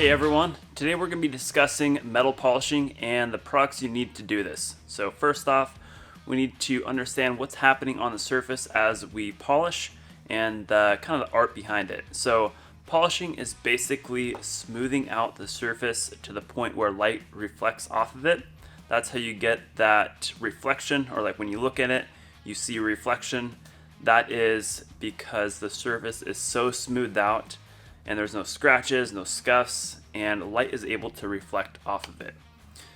Hey everyone, today we're going to be discussing metal polishing and the products you need to do this. So first off, we need to understand what's happening on the surface as we polish and kind of the art behind it. So polishing is basically smoothing out the surface to the point where light reflects off of it. That's how you get that reflection, or like when you look at it, you see a reflection. That is because the surface is so smoothed out and there's no scratches, no scuffs, and light is able to reflect off of it.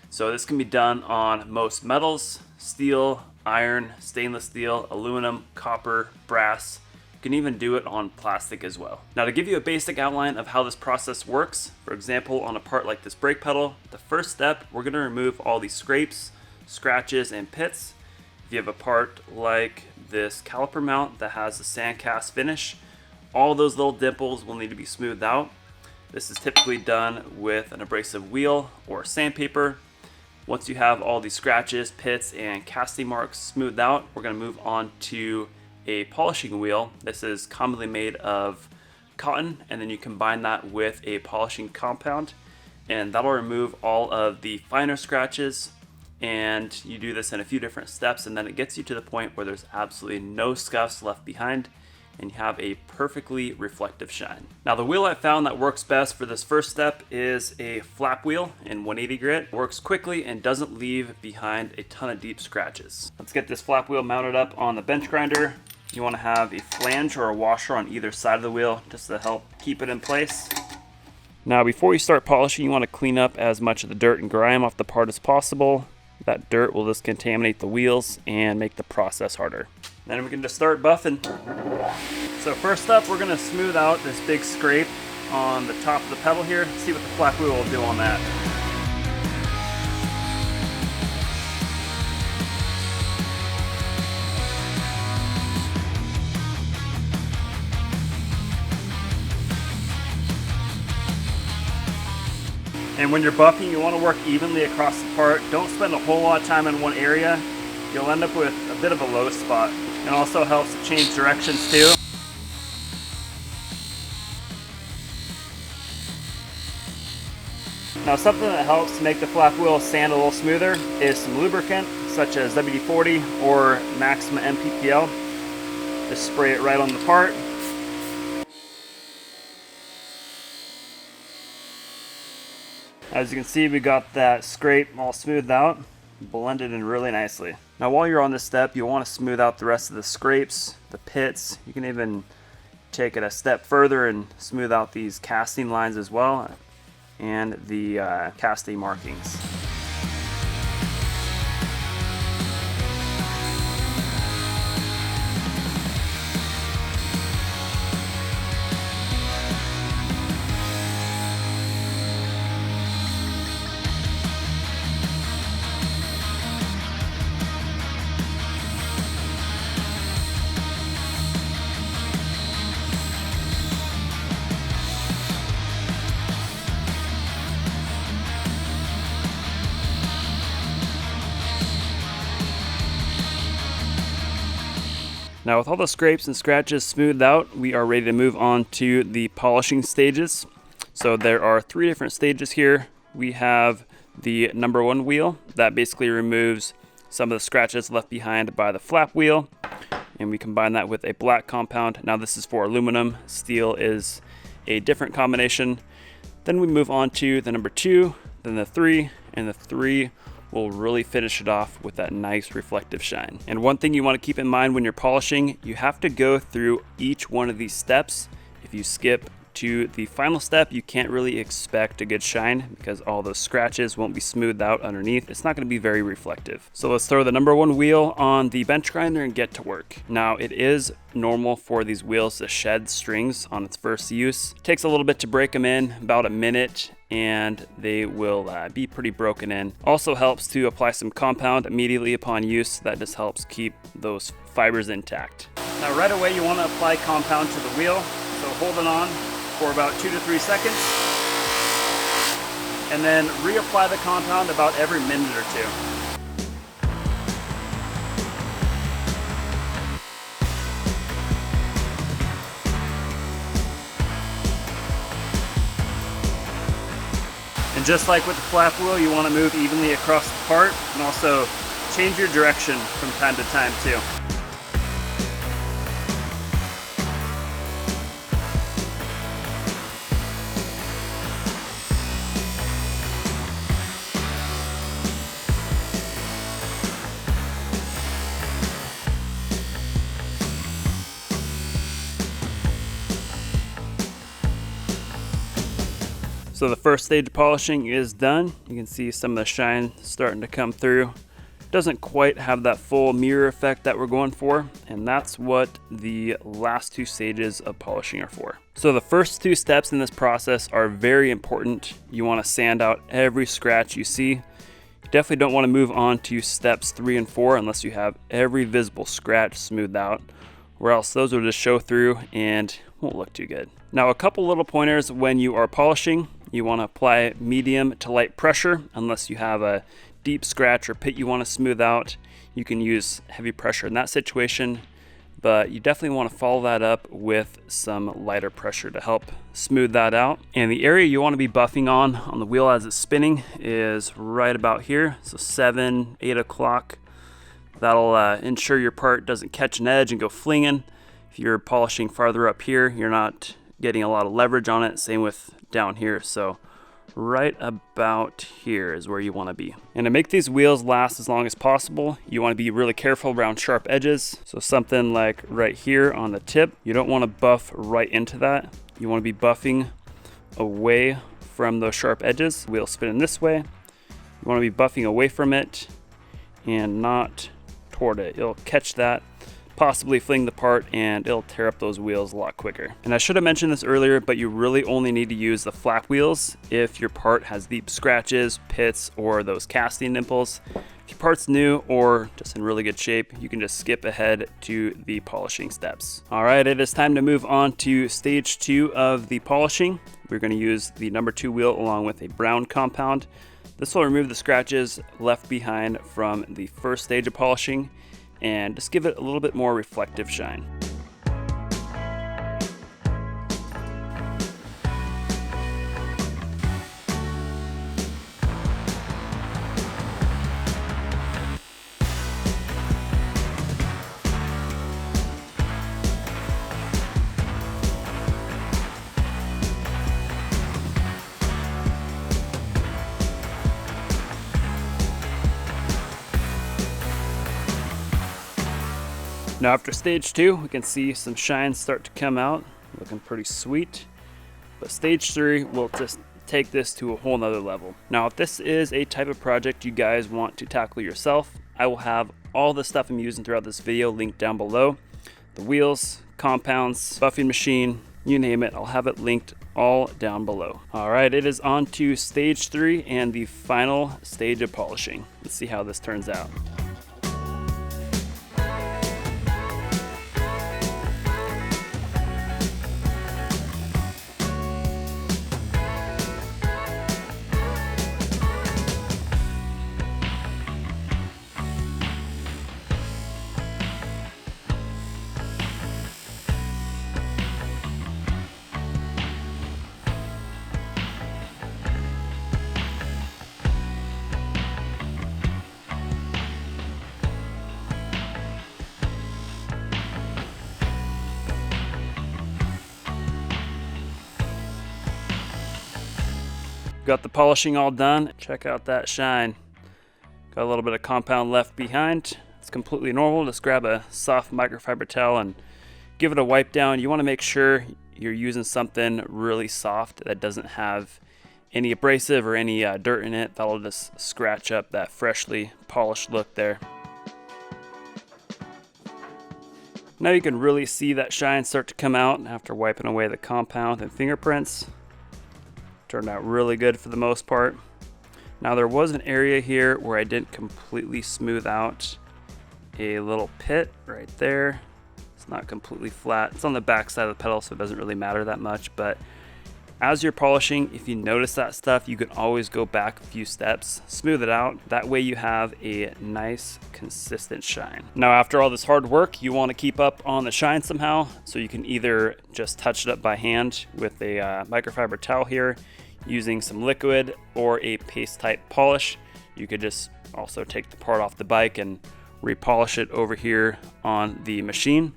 So this can be done on most metals: steel, iron, stainless steel, aluminum, copper, brass. You can even do it on plastic as well. Now, to give you a basic outline of how this process works, for example, on a part like this brake pedal, the first step, we're going to remove all these scrapes, scratches, and pits. If you have a part like this caliper mount that has a sand cast finish, all those little dimples will need to be smoothed out. This is typically done with an abrasive wheel or sandpaper. Once you have all these scratches, pits, and casting marks smoothed out, we're going to move on to a polishing wheel. This is commonly made of cotton, and then you combine that with a polishing compound, and that'll remove all of the finer scratches. And you do this in a few different steps, and then it gets you to the point where there's absolutely no scuffs left behind and you have a perfectly reflective shine. Now, the wheel I found that works best for this first step is a flap wheel in 180 grit. It works quickly and doesn't leave behind a ton of deep scratches. Let's get this flap wheel mounted up on the bench grinder. You want to have a flange or a washer on either side of the wheel just to help keep it in place. Now, before you start polishing, you want to clean up as much of the dirt and grime off the part as possible. That dirt will just contaminate the wheels and make the process harder. Then we can just start buffing. So first up, we're gonna smooth out this big scrape on the top of the pedal here. See what the flap wheel will do on that. And when you're buffing, you want to work evenly across the part. Don't spend a whole lot of time in one area. You'll end up with a bit of a low spot. It also helps to change directions too. Now, something that helps to make the flap wheel sand a little smoother is some lubricant, such as WD-40 or Maxima MPPL. Just spray it right on the part. As you can see, we got that scrape all smoothed out, blended in really nicely. Now, while you're on this step, you'll want to smooth out the rest of the scrapes, the pits. You can even take it a step further and smooth out these casting lines as well, and the casting markings. Now, with all the scrapes and scratches smoothed out, we are ready to move on to the polishing stages. So there are 3 different stages here. We have the number 1 wheel that basically removes some of the scratches left behind by the flap wheel, and we combine that with a black compound. Now, this is for aluminum. Steel is a different combination. Then we move on to the number 2, then the 3, and the 3 will really finish it off with that nice reflective shine. And one thing you want to keep in mind when you're polishing, you have to go through each one of these steps. If you skip to the final step, you can't really expect a good shine because all those scratches won't be smoothed out underneath. It's not going to be very reflective. So let's throw the number 1 wheel on the bench grinder and get to work. Now, it is normal for these wheels to shed strings on its first use. It takes a little bit to break them in, about a minute, and they will be pretty broken in. Also helps to apply some compound immediately upon use. That just helps keep those fibers intact. Now, right away, you want to apply compound to the wheel. So hold it on for about 2 to 3 seconds, and then reapply the compound about every minute or 2. just like with the flap wheel, you want to move evenly across the part and also change your direction from time to time too. So the first stage of polishing is done. You can see some of the shine starting to come through. Doesn't quite have that full mirror effect that we're going for, and that's what the last two stages of polishing are for. So the first two steps in this process are very important. You want to sand out every scratch you see. You definitely don't want to move on to steps 3 and 4 unless you have every visible scratch smoothed out, or else those will just show through and won't look too good. Now, a couple little pointers when you are polishing. You want to apply medium to light pressure. Unless you have a deep scratch or pit you want to smooth out, you can use heavy pressure in that situation, but you definitely want to follow that up with some lighter pressure to help smooth that out. And the area you want to be buffing on the wheel as it's spinning is right about here, so 7, 8 o'clock. That'll ensure your part doesn't catch an edge and go flinging. If you're polishing farther up here, you're not getting a lot of leverage on it. Same with down here. So right about here is where you want to be. And to make these wheels last as long as possible, you want to be really careful around sharp edges. So something like right here on the tip, you don't want to buff right into that. You want to be buffing away from those sharp edges. Wheel spinning this way. You want to be buffing away from it and not toward it. It'll catch that, possibly fling the part, and it'll tear up those wheels a lot quicker. And I should have mentioned this earlier, but you really only need to use the flap wheels if your part has deep scratches, pits, or those casting nipples. If your part's new or just in really good shape, you can just skip ahead to the polishing steps. All right, it is time to move on to stage 2 of the polishing. We're going to use the number 2 wheel along with a brown compound. This will remove the scratches left behind from the first stage of polishing and just give it a little bit more reflective shine. Now after stage 2, we can see some shine start to come out, looking pretty sweet. But stage 3, we'll just take this to a whole nother level. Now if this is a type of project you guys want to tackle yourself, I will have all the stuff I'm using throughout this video linked down below. The wheels, compounds, buffing machine, you name it, I'll have it linked all down below. All right, it is on to stage 3 and the final stage of polishing. Let's see how this turns out. Got the polishing all done. Check out that shine. Got a little bit of compound left behind. It's completely normal. Just grab a soft microfiber towel and give it a wipe down. You want to make sure you're using something really soft that doesn't have any abrasive or any dirt in it. That'll just scratch up that freshly polished look there. Now you can really see that shine start to come out after wiping away the compound and fingerprints. Turned out really good for the most part. Now there was an area here where I didn't completely smooth out a little pit right there. It's not completely flat. It's on the back side of the pedal, so it doesn't really matter that much, but as you're polishing, if you notice that stuff, you can always go back a few steps, smooth it out. That way you have a nice, consistent shine. Now, after all this hard work, you want to keep up on the shine somehow. So you can either just touch it up by hand with a microfiber towel here. using some liquid or a paste type polish. You could just also take the part off the bike and repolish it over here on the machine.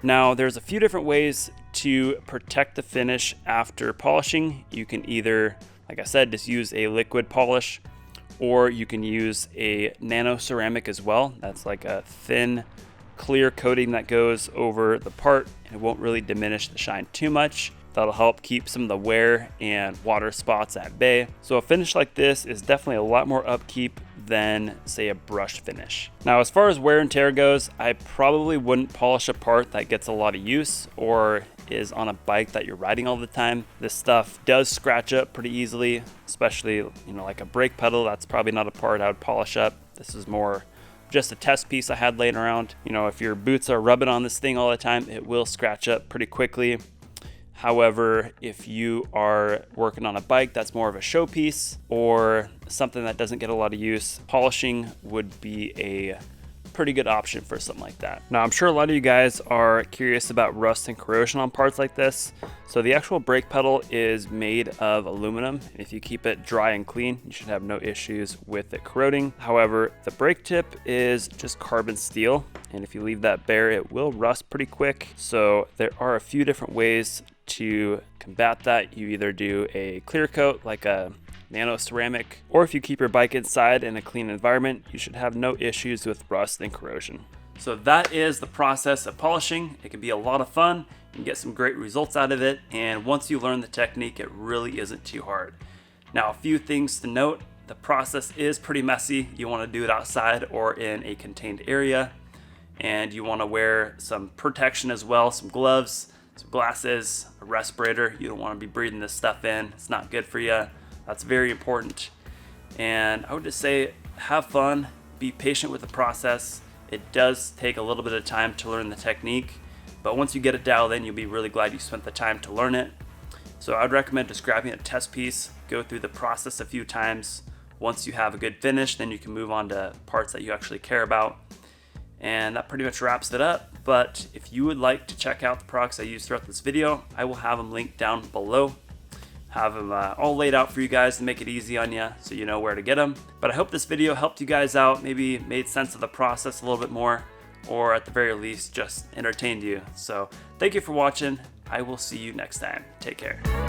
Now there's a few different ways to protect the finish after polishing. You can either, like I said, just use a liquid polish, or you can use a nano ceramic as well. That's like a thin, clear coating that goes over the part, and it won't really diminish the shine too much. That'll help keep some of the wear and water spots at bay. So a finish like this is definitely a lot more upkeep than, say, a brush finish. Now, as far as wear and tear goes, I probably wouldn't polish a part that gets a lot of use or is on a bike that you're riding all the time. This stuff does scratch up pretty easily, especially, like a brake pedal. That's probably not a part I would polish up. This is more just a test piece I had laying around. If your boots are rubbing on this thing all the time, it will scratch up pretty quickly. However, if you are working on a bike that's more of a showpiece or something that doesn't get a lot of use, polishing would be a pretty good option for something like that. Now, I'm sure a lot of you guys are curious about rust and corrosion on parts like this. So the actual brake pedal is made of aluminum. If you keep it dry and clean, you should have no issues with it corroding. However, the brake tip is just carbon steel, and if you leave that bare, it will rust pretty quick. So there are a few different ways to combat that. You either do a clear coat like a nano ceramic, or if you keep your bike inside in a clean environment, you should have no issues with rust and corrosion. So that is the process of polishing. It can be a lot of fun. You can get some great results out of it, and once you learn the technique, it really isn't too hard. Now, a few things to note. The process is pretty messy. You want to do it outside or in a contained area, and you want to wear some protection as well, some gloves, some glasses, a respirator. You don't want to be breathing this stuff in. It's not good for you. That's very important. And I would just say, have fun, be patient with the process. It does take a little bit of time to learn the technique, but once you get it dialed in, you'll be really glad you spent the time to learn it. So I'd recommend just grabbing a test piece, go through the process a few times. Once you have a good finish, then you can move on to parts that you actually care about. And that pretty much wraps it up. But if you would like to check out the products I use throughout this video, I will have them linked down below. Have them all laid out for you guys to make it easy on you so you know where to get them. But I hope this video helped you guys out, maybe made sense of the process a little bit more, or at the very least just entertained you. So thank you for watching. I will see you next time. Take care.